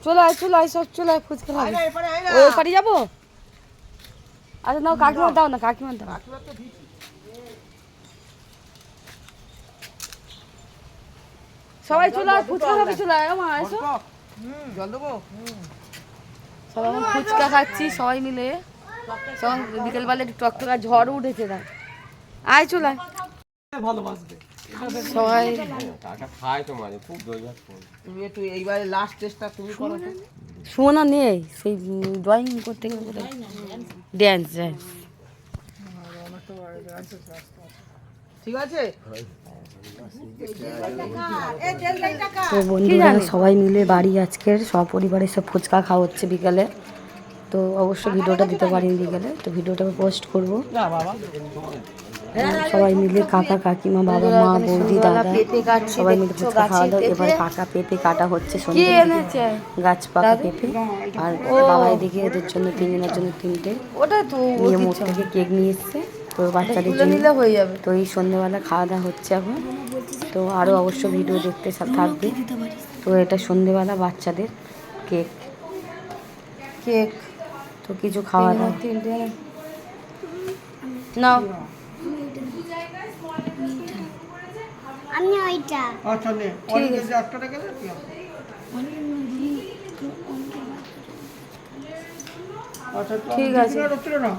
চলে আয় সব চলে আয় ফুচকা খাবি ওই পারি যাবো আচ্ছা নাও কাকিমা দাও না কাকিমা দাও সবাই চলে আয় ফুচকা খাবি চলে আয় মা এসো জল দেবো সবাই ফুচকা খাচ্ছি সবাই মিলে সবাই বিকেলবেলা একটু টকটকা ঝড়ও উঠেছে না আয় চলে আয় ভালোবাসবে সবাই টাকা খায় তো মানে খুব দই ভাত তুমি একটু এইবারে লাস্ট টেস্টটা তুমি করো তো সুমনা নেই সেই ড্রয়িং করতে গেলে ড্যান্স ঠিক আছে তো বন্ধুরা সবাই মিলে বাড়ি আজকের সপরিবারে সব ফুচকা খাওয়া হচ্ছে বিকালে তো অবশ্যই ভিডিওটা দিতে পারিনি বিকেলে তো ভিডিওটা পোস্ট করবো না বাবা সবাই মিলে কাকা কাকিমা বাবা মা বৌদি দাদা সবাই মিলে ফুচকা খাওয়া দাওয়া এবার পাকা পেঁপে কাটা হচ্ছে সন্ধ্যে গাছ পাকা পেঁপে আর বাবা এদিকে এদের জন্য তিনজনের জন্য তিনটে নিয়ে মোড় থেকে কেক নিয়ে এসছে তো বাচ্চাদের জন্য নিলে হয়ে যাবে তো এই সন্ধ্যেবেলা খাওয়া দাওয়া হচ্ছে এখন তো আরও অবশ্য ভিডিও দেখতে থাকবে তো এটা সন্ধ্যেবেলা বাচ্চাদের কেক কেক তো কিছু খাওয়া দাওয়া তিনটে নাও আমি ওইটা আচ্ছা নে অনেকে যে একটা টাকা দে আচ্ছা ঠিক আছে হচ্ছিল না